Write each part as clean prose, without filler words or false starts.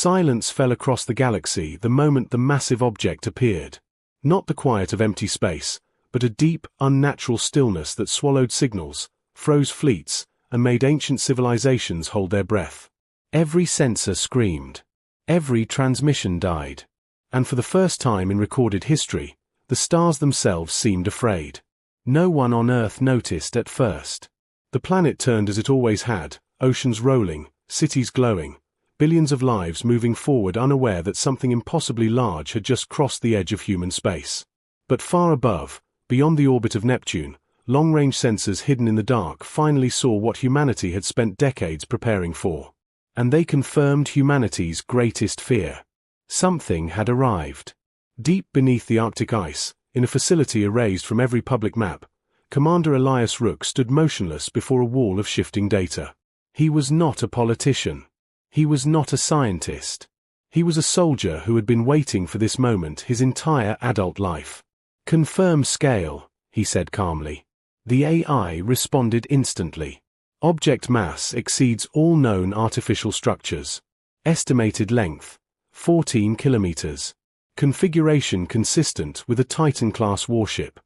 Silence fell across the galaxy the moment the massive object appeared. Not the quiet of empty space, but a deep, unnatural stillness that swallowed signals, froze fleets, and made ancient civilizations hold their breath. Every sensor screamed. Every transmission died. And for the first time in recorded history, the stars themselves seemed afraid. No one on Earth noticed at first. The planet turned as it always had, oceans rolling, cities glowing, billions of lives moving forward unaware that something impossibly large had just crossed the edge of human space. But far above, beyond the orbit of Neptune, long-range sensors hidden in the dark finally saw what humanity had spent decades preparing for. And they confirmed humanity's greatest fear. Something had arrived. Deep beneath the Arctic ice, in a facility erased from every public map, Commander Elias Rook stood motionless before a wall of shifting data. He was not a politician. He was not a scientist. He was a soldier who had been waiting for this moment his entire adult life. "Confirm scale," he said calmly. The AI responded instantly. Object mass exceeds all known artificial structures. Estimated length, 14 kilometers. Configuration consistent with a Titan-class warship.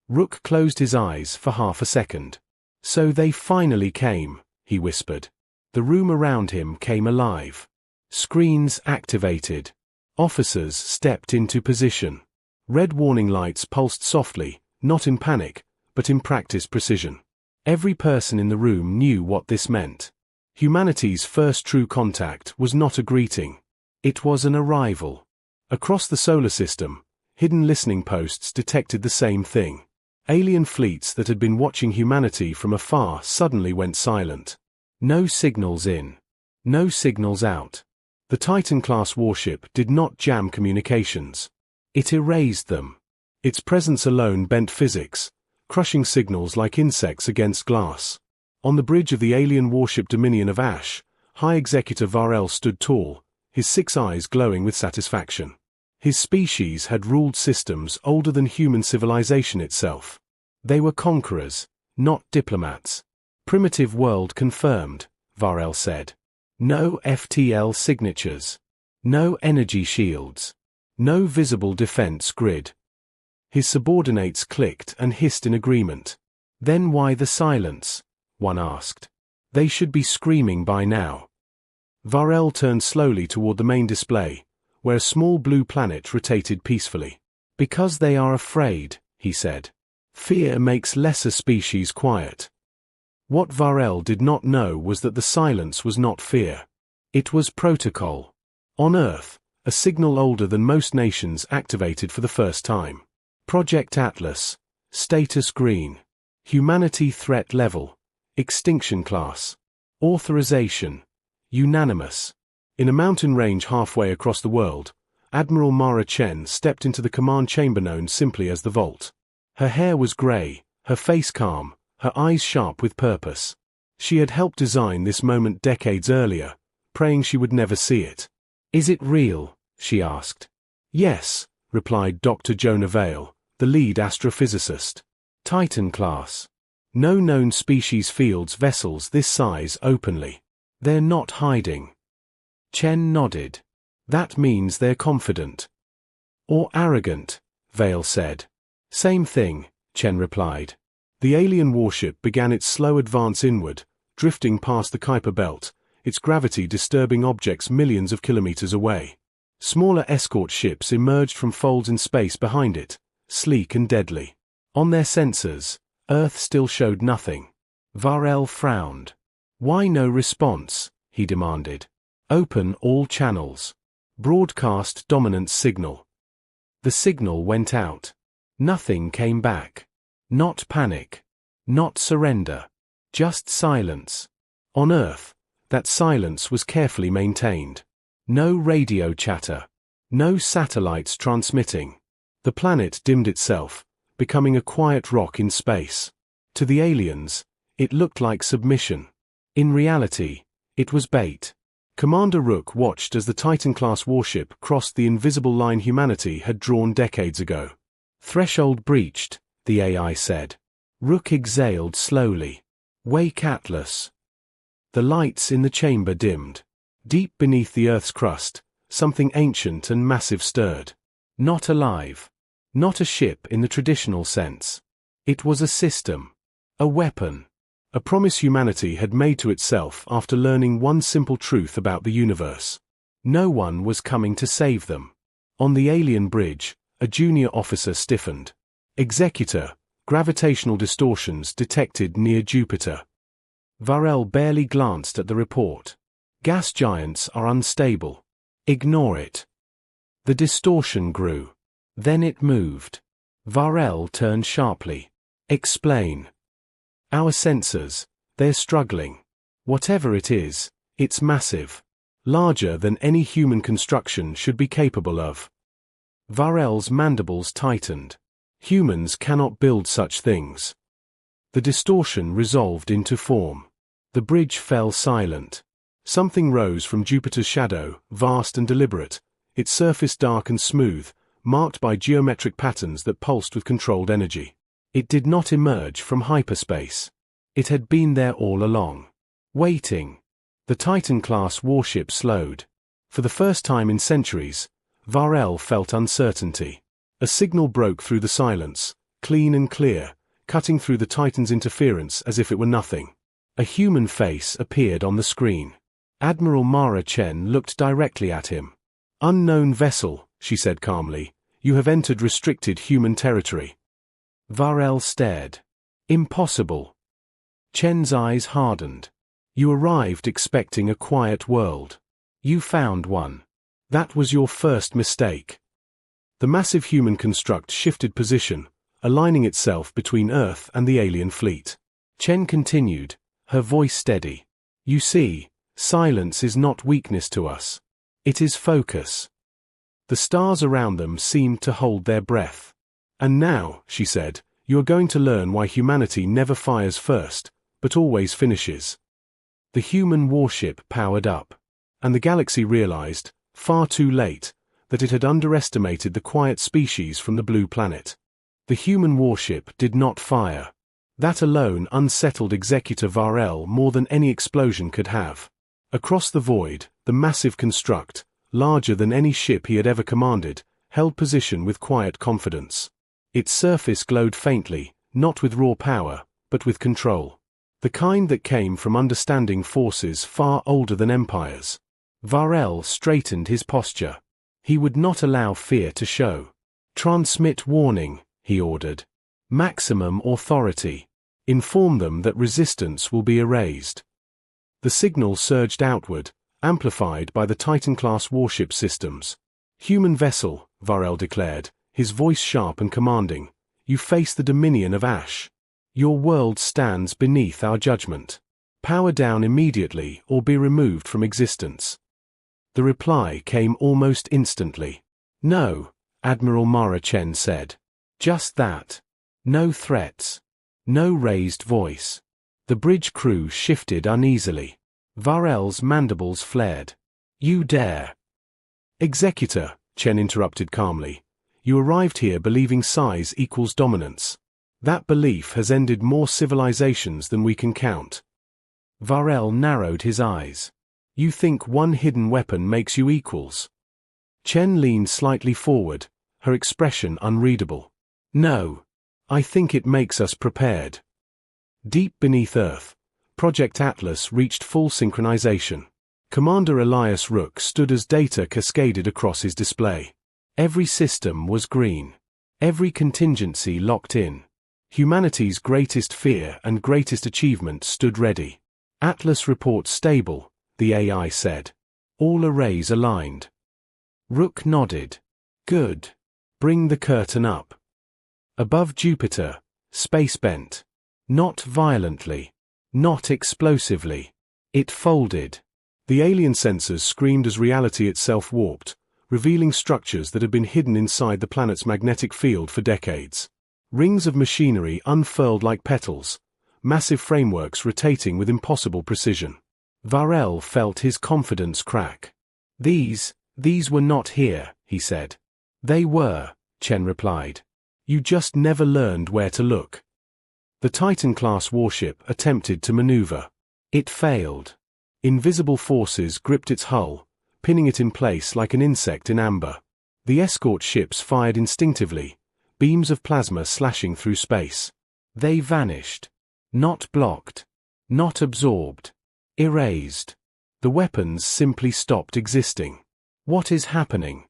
Rook closed his eyes for half a second. "So they finally came," he whispered. The room around him came alive. Screens activated. Officers stepped into position. Red warning lights pulsed softly, not in panic, but in practiced precision. Every person in the room knew what this meant. Humanity's first true contact was not a greeting. It was an arrival. Across the solar system, hidden listening posts detected the same thing. Alien fleets that had been watching humanity from afar suddenly went silent. No signals in. No signals out. The Titan-class warship did not jam communications. It erased them. Its presence alone bent physics, crushing signals like insects against glass. On the bridge of the alien warship Dominion of Ash, High Executive Varel stood tall, his 6 eyes glowing with satisfaction. His species had ruled systems older than human civilization itself. They were conquerors, not diplomats. "Primitive world confirmed," Varel said. "No FTL signatures. No energy shields. No visible defense grid." His subordinates clicked and hissed in agreement. "Then why the silence?" one asked. "They should be screaming by now." Varel turned slowly toward the main display, where a small blue planet rotated peacefully. "Because they are afraid," he said. "Fear makes lesser species quiet." What Varel did not know was that the silence was not fear. It was protocol. On Earth, a signal older than most nations activated for the first time. Project Atlas. Status green. Humanity threat level. Extinction class. Authorization. Unanimous. In a mountain range halfway across the world, Admiral Mara Chen stepped into the command chamber known simply as the Vault. Her hair was grey, her face calm, her eyes sharp with purpose. She had helped design this moment decades earlier, praying she would never see it. "Is it real?" she asked. "Yes," replied Dr. Jonah Vale, the lead astrophysicist. "Titan class. No known species fields vessels this size openly. They're not hiding." Chen nodded. "That means they're confident." "Or arrogant," Vale said. "Same thing," Chen replied. The alien warship began its slow advance inward, drifting past the Kuiper Belt, its gravity disturbing objects millions of kilometers away. Smaller escort ships emerged from folds in space behind it, sleek and deadly. On their sensors, Earth still showed nothing. Varel frowned. "Why no response?" he demanded. "Open all channels. Broadcast dominance signal." The signal went out. Nothing came back. Not panic. Not surrender. Just silence. On Earth, that silence was carefully maintained. No radio chatter. No satellites transmitting. The planet dimmed itself, becoming a quiet rock in space. To the aliens, it looked like submission. In reality, it was bait. Commander Rook watched as the Titan-class warship crossed the invisible line humanity had drawn decades ago. "Threshold breached," the AI said. Rook exhaled slowly. "Wake Atlas." The lights in the chamber dimmed. Deep beneath the Earth's crust, something ancient and massive stirred. Not alive. Not a ship in the traditional sense. It was a system. A weapon. A promise humanity had made to itself after learning one simple truth about the universe. No one was coming to save them. On the alien bridge, a junior officer stiffened. Executor, gravitational distortions detected near Jupiter. Varel barely glanced at the report. Gas giants are unstable. Ignore it. The distortion grew. Then it moved. Varel turned sharply. Explain. Our sensors, they're struggling. Whatever it is, it's massive. Larger than any human construction should be capable of. Varel's mandibles tightened. Humans cannot build such things. The distortion resolved into form. The bridge fell silent. Something rose from Jupiter's shadow, vast and deliberate, its surface dark and smooth, marked by geometric patterns that pulsed with controlled energy. It did not emerge from hyperspace. It had been there all along. Waiting. The Titan-class warship slowed. For the first time in centuries, Varel felt uncertainty. A signal broke through the silence, clean and clear, cutting through the Titan's interference as if it were nothing. A human face appeared on the screen. Admiral Mara Chen looked directly at him. "Unknown vessel," she said calmly, "you have entered restricted human territory." Varel stared. "Impossible." Chen's eyes hardened. "You arrived expecting a quiet world. You found one. That was your first mistake." The massive human construct shifted position, aligning itself between Earth and the alien fleet. Chen continued, her voice steady. "You see, silence is not weakness to us. It is focus." The stars around them seemed to hold their breath. "And now," she said, "you are going to learn why humanity never fires first, but always finishes." The human warship powered up, and the galaxy realized, far too late, that it had underestimated the quiet species from the blue planet. The human warship did not fire. That alone unsettled Executor Varel more than any explosion could have. Across the void, the massive construct, larger than any ship he had ever commanded, held position with quiet confidence. Its surface glowed faintly, not with raw power, but with control. The kind that came from understanding forces far older than empires. Varel straightened his posture. He would not allow fear to show. "Transmit warning," he ordered. "Maximum authority. Inform them that resistance will be erased." The signal surged outward, amplified by the Titan-class warship systems. "Human vessel," Varel declared, his voice sharp and commanding, "you face the dominion of Ash. Your world stands beneath our judgment. Power down immediately or be removed from existence." The reply came almost instantly. "No," Admiral Mara Chen said. "Just that. No threats. No raised voice." The bridge crew shifted uneasily. Varel's mandibles flared. "You dare." "Executor," Chen interrupted calmly, "you arrived here believing size equals dominance. That belief has ended more civilizations than we can count." Varel narrowed his eyes. "You think one hidden weapon makes you equals?" Chen leaned slightly forward, her expression unreadable. "No. I think it makes us prepared." Deep beneath Earth, Project Atlas reached full synchronization. Commander Elias Rook stood as data cascaded across his display. Every system was green. Every contingency locked in. Humanity's greatest fear and greatest achievement stood ready. "Atlas report stable," the AI said. "All arrays aligned." Rook nodded. "Good. Bring the curtain up." Above Jupiter, space bent. Not violently. Not explosively. It folded. The alien sensors screamed as reality itself warped, revealing structures that had been hidden inside the planet's magnetic field for decades. Rings of machinery unfurled like petals, massive frameworks rotating with impossible precision. Varel felt his confidence crack. These were not here," he said. "They were," Chen replied. "You just never learned where to look." The Titan-class warship attempted to maneuver. It failed. Invisible forces gripped its hull, pinning it in place like an insect in amber. The escort ships fired instinctively, beams of plasma slashing through space. They vanished. Not blocked. Not absorbed. Erased. The weapons simply stopped existing. What is happening?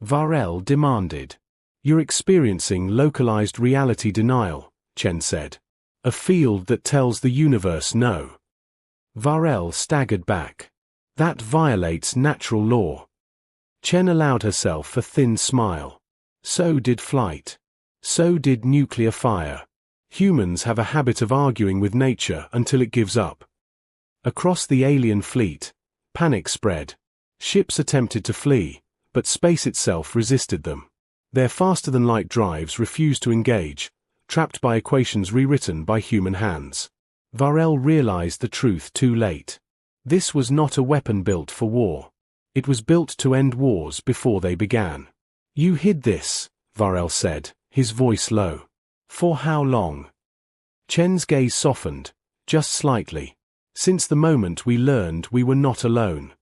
Varel demanded. You're experiencing localized reality denial, Chen said. A field that tells the universe no. Varel staggered back. That violates natural law. Chen allowed herself a thin smile. So did flight. So did nuclear fire. Humans have a habit of arguing with nature until it gives up. Across the alien fleet, panic spread. Ships attempted to flee, but space itself resisted them. Their faster-than-light drives refused to engage, trapped by equations rewritten by human hands. Varel realized the truth too late. This was not a weapon built for war. It was built to end wars before they began. You hid this, Varel said, his voice low. For how long? Chen's gaze softened, just slightly. Since the moment we learned we were not alone.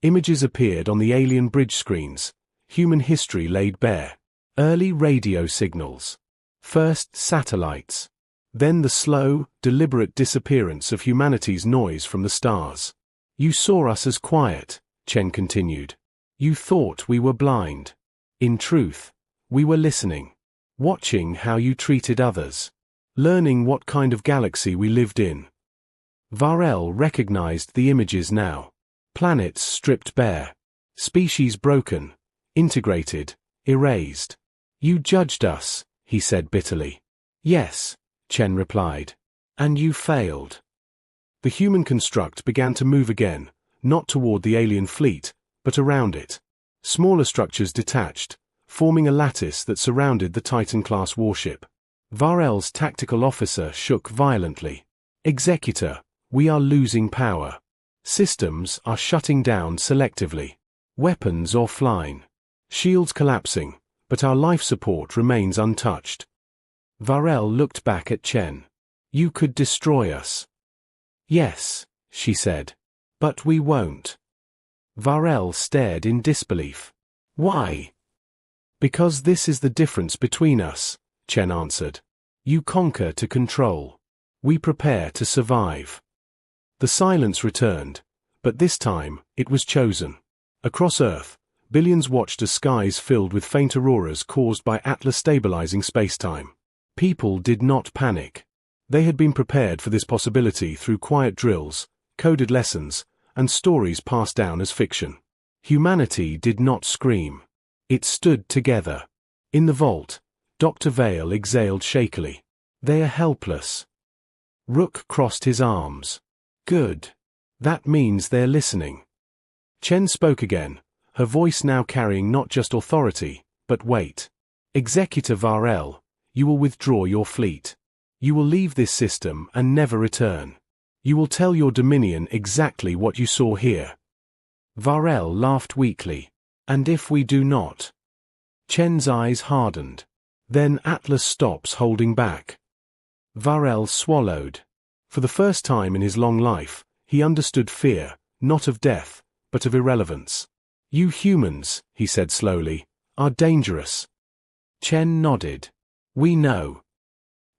Images appeared on the alien bridge screens, human history laid bare. Early radio signals. First satellites. Then the slow, deliberate disappearance of humanity's noise from the stars. You saw us as quiet, Chen continued. You thought we were blind. In truth, we were listening. Watching how you treated others. Learning what kind of galaxy we lived in. Varel recognized the images now. Planets stripped bare. Species broken. Integrated. Erased. You judged us, he said bitterly. Yes, Chen replied. And you failed. The human construct began to move again, not toward the alien fleet, but around it. Smaller structures detached, forming a lattice that surrounded the Titan-class warship. Varel's tactical officer shook violently. Executor, we are losing power. Systems are shutting down selectively. Weapons offline. Shields collapsing, but our life support remains untouched. Varel looked back at Chen. You could destroy us. Yes, she said. But we won't. Varel stared in disbelief. Why? Because this is the difference between us, Chen answered. You conquer to control. We prepare to survive. The silence returned, but this time, it was chosen. Across Earth, billions watched as skies filled with faint auroras caused by Atlas stabilizing spacetime. People did not panic. They had been prepared for this possibility through quiet drills, coded lessons, and stories passed down as fiction. Humanity did not scream. It stood together. In the vault, Dr. Vale exhaled shakily. They are helpless. Rook crossed his arms. Good. That means they're listening. Chen spoke again, her voice now carrying not just authority, but weight. Executor Varel, you will withdraw your fleet. You will leave this system and never return. You will tell your Dominion exactly what you saw here. Varel laughed weakly. And if we do not? Chen's eyes hardened. Then Atlas stops holding back. Varel swallowed. For the first time in his long life, he understood fear, not of death, but of irrelevance. You humans, he said slowly, are dangerous. Chen nodded. We know.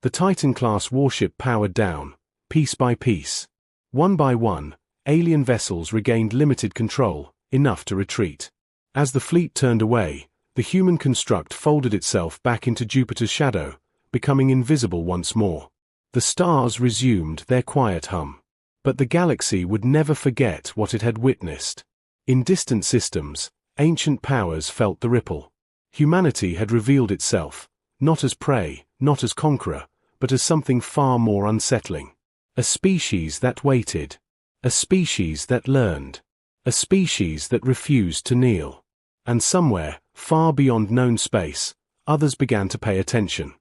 The Titan-class warship powered down, piece by piece. One by one, alien vessels regained limited control, enough to retreat. As the fleet turned away, the human construct folded itself back into Jupiter's shadow, becoming invisible once more. The stars resumed their quiet hum. But the galaxy would never forget what it had witnessed. In distant systems, ancient powers felt the ripple. Humanity had revealed itself, not as prey, not as conqueror, but as something far more unsettling. A species that waited. A species that learned. A species that refused to kneel. And somewhere, far beyond known space, others began to pay attention.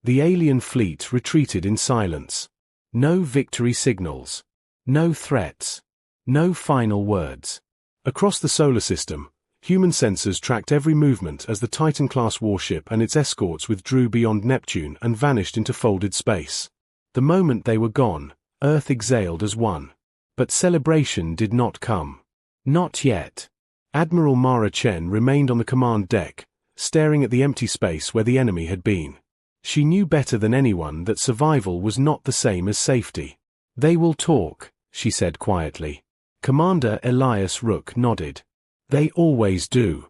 The alien fleet retreated in silence. No victory signals. No threats. No final words. Across the solar system, human sensors tracked every movement as the Titan-class warship and its escorts withdrew beyond Neptune and vanished into folded space. The moment they were gone, Earth exhaled as one. But celebration did not come. Not yet. Admiral Mara Chen remained on the command deck, staring at the empty space where the enemy had been. She knew better than anyone that survival was not the same as safety. "They will talk," she said quietly. Commander Elias Rook nodded. "They always do."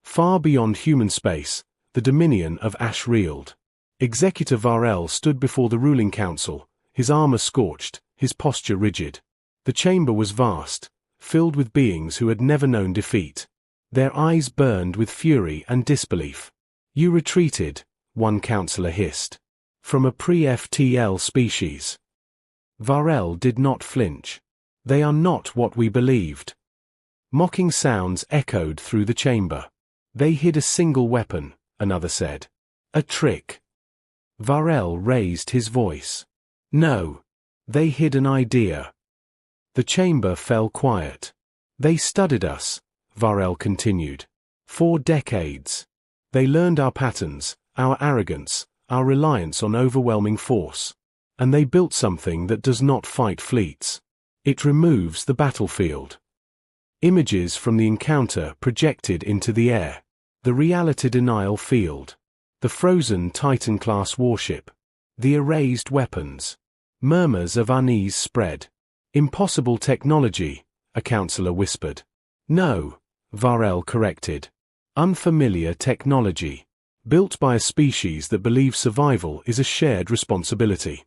Far beyond human space, the dominion of Ash reeled. Executor Varel stood before the ruling council, his armor scorched, his posture rigid. The chamber was vast, filled with beings who had never known defeat. Their eyes burned with fury and disbelief. "You retreated," one counselor hissed. "From a pre-FTL species." Varel did not flinch. "They are not what we believed." Mocking sounds echoed through the chamber. "They hid a single weapon," another said. "A trick." Varel raised his voice. "No. They hid an idea." The chamber fell quiet. "They studied us," Varel continued. "For decades. They learned our patterns, our arrogance, our reliance on overwhelming force. And they built something that does not fight fleets. It removes the battlefield." Images from the encounter projected into the air. The reality denial field. The frozen Titan-class warship. The erased weapons. Murmurs of unease spread. "Impossible technology," a counselor whispered. "No," Varel corrected. "Unfamiliar technology. Built by a species that believes survival is a shared responsibility."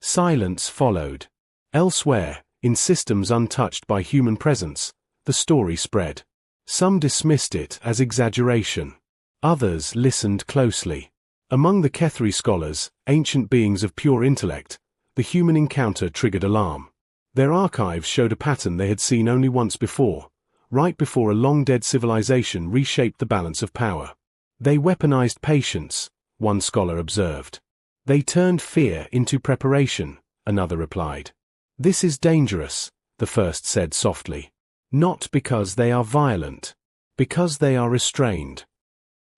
Silence followed. Elsewhere, in systems untouched by human presence, the story spread. Some dismissed it as exaggeration. Others listened closely. Among the Kethri scholars, ancient beings of pure intellect, the human encounter triggered alarm. Their archives showed a pattern they had seen only once before, right before a long-dead civilization reshaped the balance of power. "They weaponized patience," one scholar observed. "They turned fear into preparation," another replied. "This is dangerous," the first said softly. "Not because they are violent. Because they are restrained."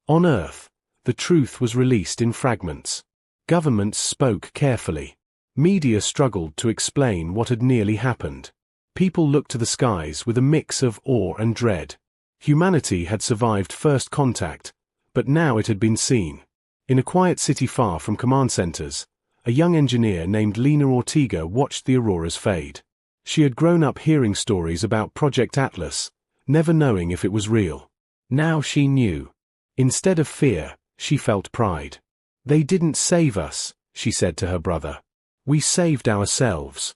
On Earth, the truth was released in fragments. Governments spoke carefully. Media struggled to explain what had nearly happened. People looked to the skies with a mix of awe and dread. Humanity had survived first contact, but now it had been seen. In a quiet city far from command centers, a young engineer named Lena Ortega watched the auroras fade. She had grown up hearing stories about Project Atlas, never knowing if it was real. Now she knew. Instead of fear, she felt pride. "They didn't save us," she said to her brother. "We saved ourselves."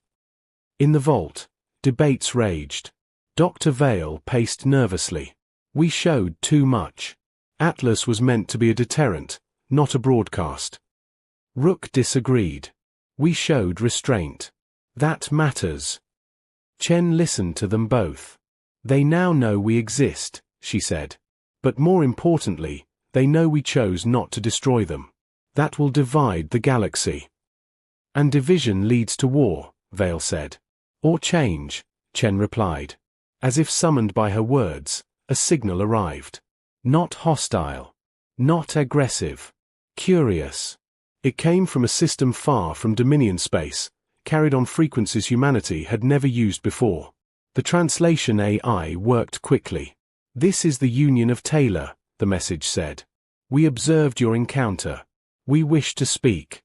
In the vault, debates raged. Dr. Vale paced nervously. "We showed too much. Atlas was meant to be a deterrent, not a broadcast." Rook disagreed. "We showed restraint. That matters." Chen listened to them both. "They now know we exist," she said. "But more importantly, they know we chose not to destroy them. That will divide the galaxy." "And division leads to war," Vale said. "Or change," Chen replied. As if summoned by her words, a signal arrived. Not hostile. Not aggressive. Curious. It came from a system far from Dominion space, carried on frequencies humanity had never used before. The translation AI worked quickly. "This is the Union of Taylor," the message said. "We observed your encounter. We wish to speak."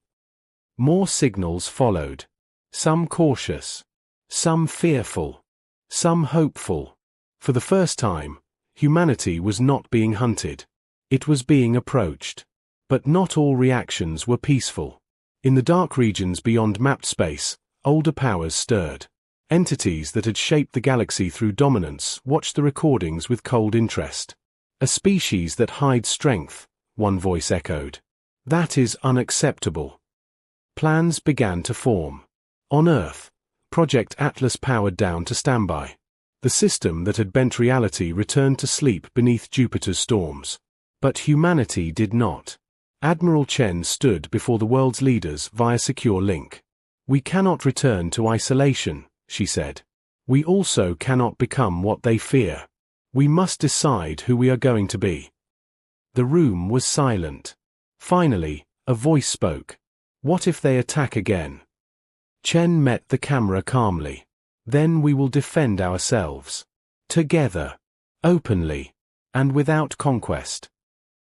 More signals followed. Some cautious. Some fearful. Some hopeful. For the first time, humanity was not being hunted. It was being approached. But not all reactions were peaceful. In the dark regions beyond mapped space, older powers stirred. Entities that had shaped the galaxy through dominance watched the recordings with cold interest. "A species that hides strength," one voice echoed. "That is unacceptable." Plans began to form. On Earth, Project Atlas powered down to standby. The system that had bent reality returned to sleep beneath Jupiter's storms. But humanity did not. Admiral Chen stood before the world's leaders via secure link. "We cannot return to isolation," she said. "We also cannot become what they fear. We must decide who we are going to be." The room was silent. Finally, a voice spoke. "What if they attack again?" Chen met the camera calmly. Then we will defend ourselves. Together. Openly. And without conquest.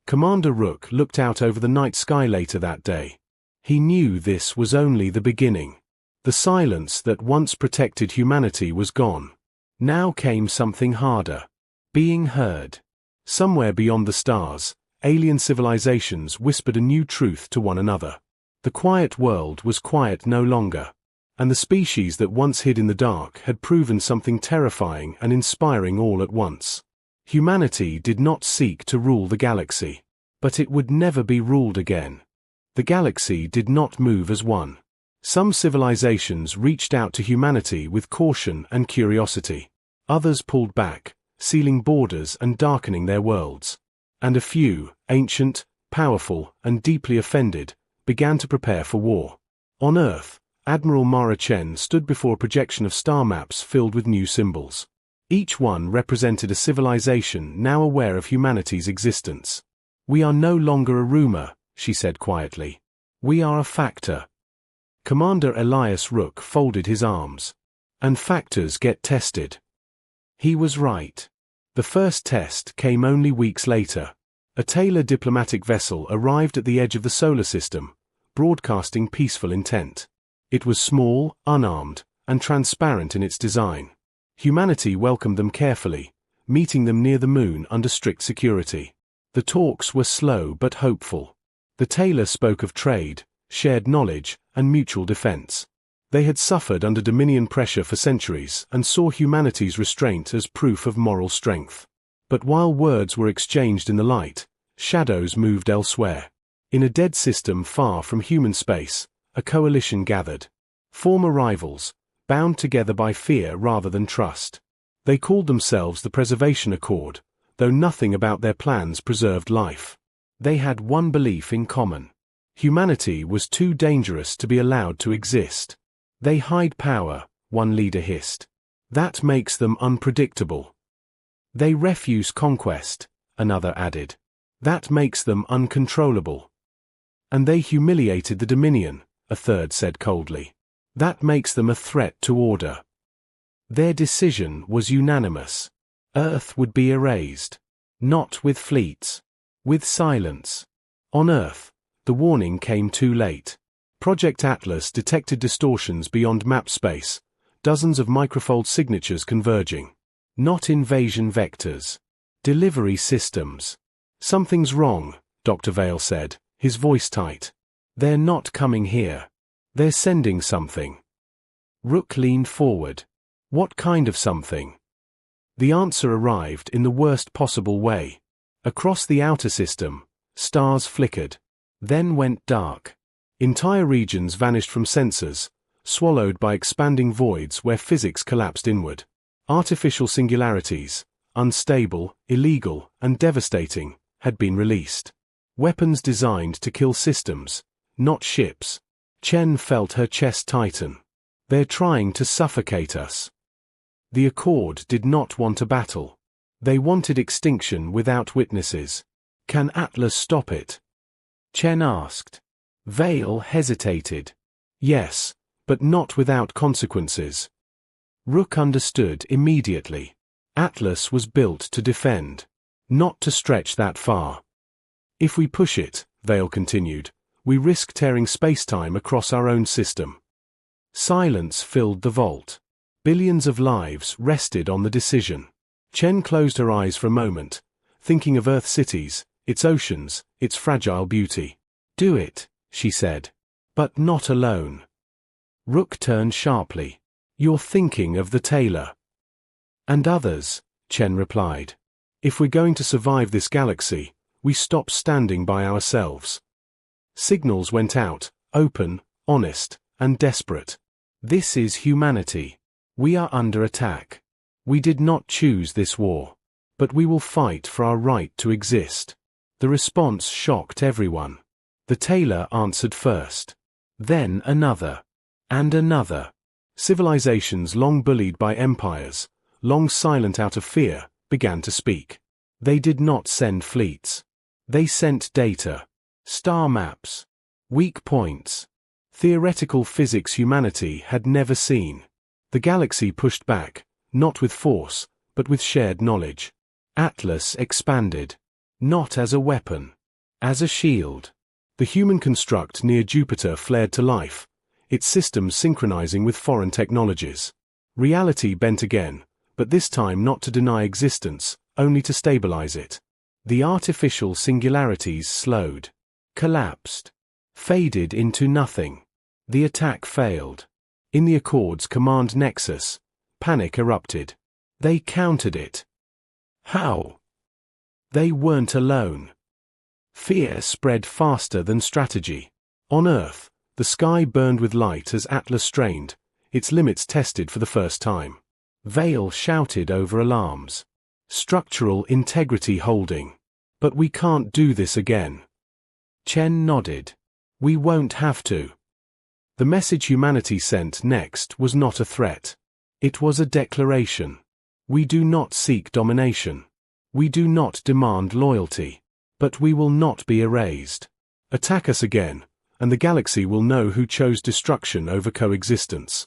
Commander Rook looked out over the night sky later that day. He knew this was only the beginning. The silence that once protected humanity was gone. Now came something harder. Being heard. Somewhere beyond the stars, alien civilizations whispered a new truth to one another. The quiet world was quiet no longer. And the species that once hid in the dark had proven something terrifying and inspiring all at once. Humanity did not seek to rule the galaxy. But it would never be ruled again. The galaxy did not move as one. Some civilizations reached out to humanity with caution and curiosity. Others pulled back, sealing borders and darkening their worlds. And a few, ancient, powerful, and deeply offended, began to prepare for war. On Earth, Admiral Mara Chen stood before a projection of star maps filled with new symbols. Each one represented a civilization now aware of humanity's existence. "We are no longer a rumor," she said quietly. "We are a factor." Commander Elias Rook folded his arms. "And factors get tested." He was right. The first test came only weeks later. A Taylor diplomatic vessel arrived at the edge of the solar system, broadcasting peaceful intent. It was small, unarmed, and transparent in its design. Humanity welcomed them carefully, meeting them near the moon under strict security. The talks were slow but hopeful. The Taylor spoke of trade, shared knowledge, and mutual defense. They had suffered under Dominion pressure for centuries and saw humanity's restraint as proof of moral strength. But while words were exchanged in the light, shadows moved elsewhere. In a dead system far from human space, a coalition gathered. Former rivals, bound together by fear rather than trust. They called themselves the Preservation Accord, though nothing about their plans preserved life. They had one belief in common. Humanity was too dangerous to be allowed to exist. "They hide power," one leader hissed. "That makes them unpredictable." "They refuse conquest," another added. "That makes them uncontrollable." "And they humiliated the Dominion," a third said coldly. "That makes them a threat to order." Their decision was unanimous. Earth would be erased. Not with fleets. With silence. On Earth, the warning came too late. Project Atlas detected distortions beyond map space, dozens of microfold signatures converging. Not invasion vectors. Delivery systems. "Something's wrong," Dr. Vale said, his voice tight. "They're not coming here. They're sending something." Rook leaned forward. "What kind of something?" The answer arrived in the worst possible way. Across the outer system, stars flickered, then went dark. Entire regions vanished from sensors, swallowed by expanding voids where physics collapsed inward. Artificial singularities, unstable, illegal, and devastating, had been released. Weapons designed to kill systems, not ships. Chen felt her chest tighten. "They're trying to suffocate us." The Accord did not want a battle. They wanted extinction without witnesses. "Can Atlas stop it?" Chen asked. Vale hesitated. "Yes, but not without consequences." Rook understood immediately. Atlas was built to defend, not to stretch that far. "If we push it," Vale continued, "we risk tearing space-time across our own system." Silence filled the vault. Billions of lives rested on the decision. Chen closed her eyes for a moment, thinking of Earth cities, its oceans, its fragile beauty. "Do it," she said. "But not alone." Rook turned sharply. "You're thinking of the Taylor." "And others," Chen replied. "If we're going to survive this galaxy, we stop standing by ourselves." Signals went out, open, honest, and desperate. "This is humanity. We are under attack. We did not choose this war. But we will fight for our right to exist." The response shocked everyone. The Taylor answered first. Then another. And another. Civilizations long bullied by empires, long silent out of fear, began to speak. They did not send fleets. They sent data. Star maps. Weak points. Theoretical physics humanity had never seen. The galaxy pushed back, not with force, but with shared knowledge. Atlas expanded. Not as a weapon. As a shield. The human construct near Jupiter flared to life, its systems synchronizing with foreign technologies. Reality bent again, but this time not to deny existence, only to stabilize it. The artificial singularities slowed. Collapsed. Faded into nothing. The attack failed. In the Accord's command nexus, panic erupted. They countered it. How? They weren't alone. Fear spread faster than strategy. On Earth, the sky burned with light as Atlas strained, its limits tested for the first time. Vale shouted over alarms. Structural integrity holding. But we can't do this again. Chen nodded. We won't have to. The message humanity sent next was not a threat. It was a declaration. We do not seek domination. We do not demand loyalty. But we will not be erased. Attack us again, and the galaxy will know who chose destruction over coexistence.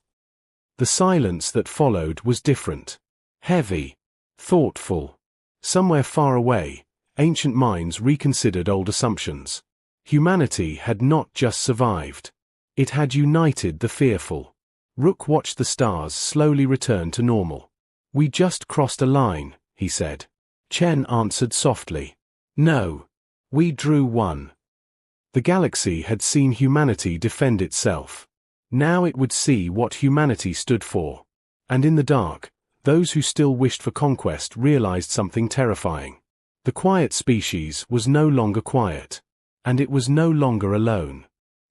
The silence that followed was different. Heavy. Thoughtful. Somewhere far away, ancient minds reconsidered old assumptions. Humanity had not just survived. It had united the fearful. Rook watched the stars slowly return to normal. We just crossed a line, he said. Chen answered softly. No. We drew one. The galaxy had seen humanity defend itself. Now it would see what humanity stood for. And in the dark, those who still wished for conquest realized something terrifying. The quiet species was no longer quiet. And it was no longer alone.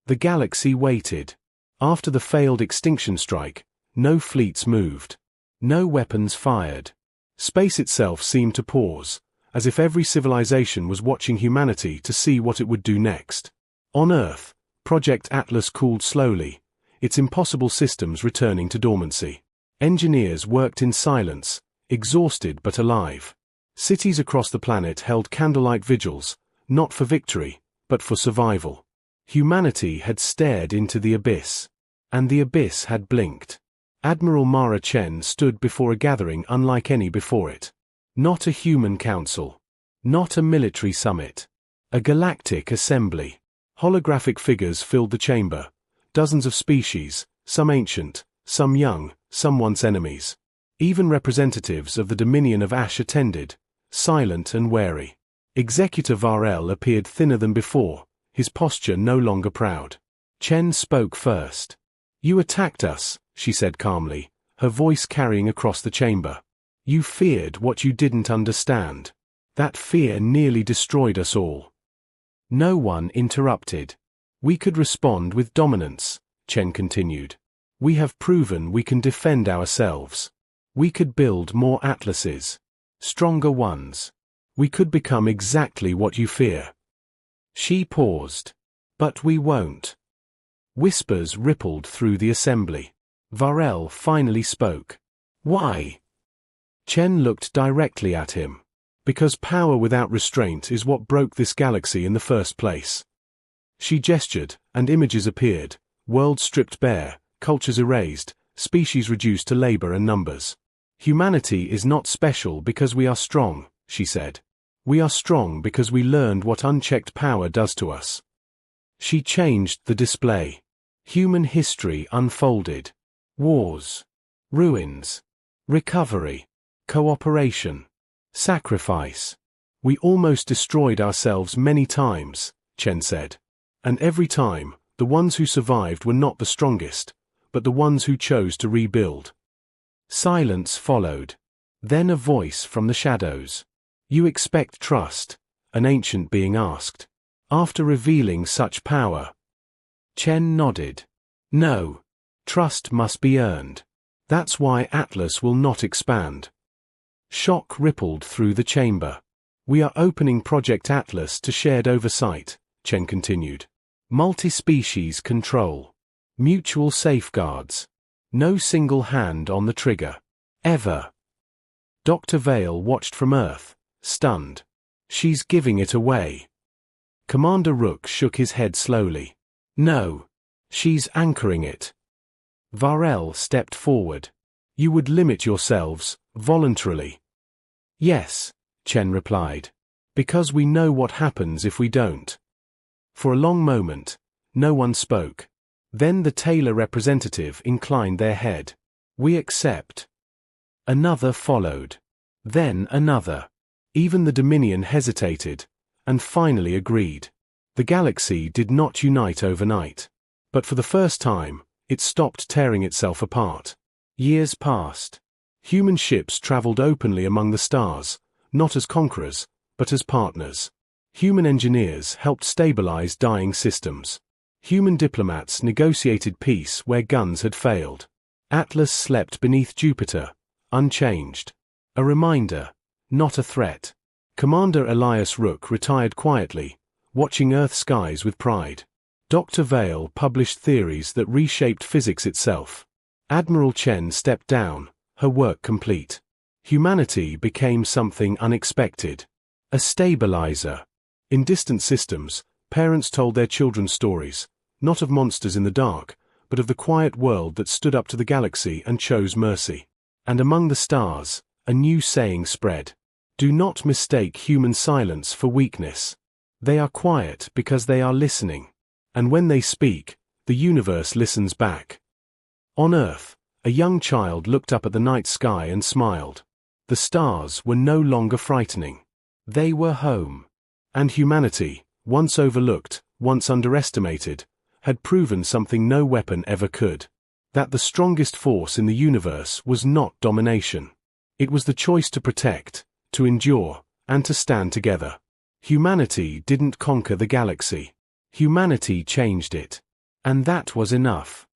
The galaxy waited. After the failed extinction strike, no fleets moved. No weapons fired. Space itself seemed to pause, as if every civilization was watching humanity to see what it would do next. On Earth, Project Atlas cooled slowly, its impossible systems returning to dormancy. Engineers worked in silence, exhausted but alive. Cities across the planet held candlelight vigils, not for victory, but for survival. Humanity had stared into the abyss. And the abyss had blinked. Admiral Mara Chen stood before a gathering unlike any before it. Not a human council. Not a military summit. A galactic assembly. Holographic figures filled the chamber. Dozens of species, some ancient, some young, some once enemies. Even representatives of the Dominion of Ash attended, silent and wary. Executor Varel appeared thinner than before, his posture no longer proud. Chen spoke first. You attacked us, she said calmly, her voice carrying across the chamber. You feared what you didn't understand. That fear nearly destroyed us all. No one interrupted. We could respond with dominance, Chen continued. We have proven we can defend ourselves. We could build more atlases. Stronger ones. We could become exactly what you fear. She paused. But we won't. Whispers rippled through the assembly. Varel finally spoke. Why? Chen looked directly at him. Because power without restraint is what broke this galaxy in the first place. She gestured, and images appeared, worlds stripped bare, cultures erased, species reduced to labor and numbers. Humanity is not special because we are strong, she said. We are strong because we learned what unchecked power does to us. She changed the display. Human history unfolded. Wars. Ruins. Recovery. Cooperation. Sacrifice. We almost destroyed ourselves many times, Chen said. And every time, the ones who survived were not the strongest, but the ones who chose to rebuild. Silence followed. Then a voice from the shadows. You expect trust, an ancient being asked. After revealing such power. Chen nodded. No. Trust must be earned. That's why Atlas will not expand. Shock rippled through the chamber. We are opening Project Atlas to shared oversight, Chen continued. Multi-species control. Mutual safeguards. No single hand on the trigger. Ever. Dr. Vale watched from Earth, stunned. She's giving it away. Commander Rook shook his head slowly. No. She's anchoring it. Varel stepped forward. You would limit yourselves, voluntarily. Yes, Chen replied. Because we know what happens if we don't. For a long moment, no one spoke. Then the tailor representative inclined their head. We accept. Another followed. Then another. Even the Dominion hesitated, and finally agreed. The galaxy did not unite overnight. But for the first time, it stopped tearing itself apart. Years passed. Human ships traveled openly among the stars, not as conquerors, but as partners. Human engineers helped stabilize dying systems. Human diplomats negotiated peace where guns had failed. Atlas slept beneath Jupiter, unchanged. A reminder, not a threat. Commander Elias Rook retired quietly, watching Earth skies with pride. Dr. Vale published theories that reshaped physics itself. Admiral Chen stepped down, her work complete. Humanity became something unexpected. A stabilizer. In distant systems, parents told their children stories, not of monsters in the dark, but of the quiet world that stood up to the galaxy and chose mercy. And among the stars, a new saying spread. Do not mistake human silence for weakness. They are quiet because they are listening. And when they speak, the universe listens back. On Earth, a young child looked up at the night sky and smiled. The stars were no longer frightening. They were home. And humanity, once overlooked, once underestimated, had proven something no weapon ever could. That the strongest force in the universe was not domination. It was the choice to protect, to endure, and to stand together. Humanity didn't conquer the galaxy. Humanity changed it. And that was enough.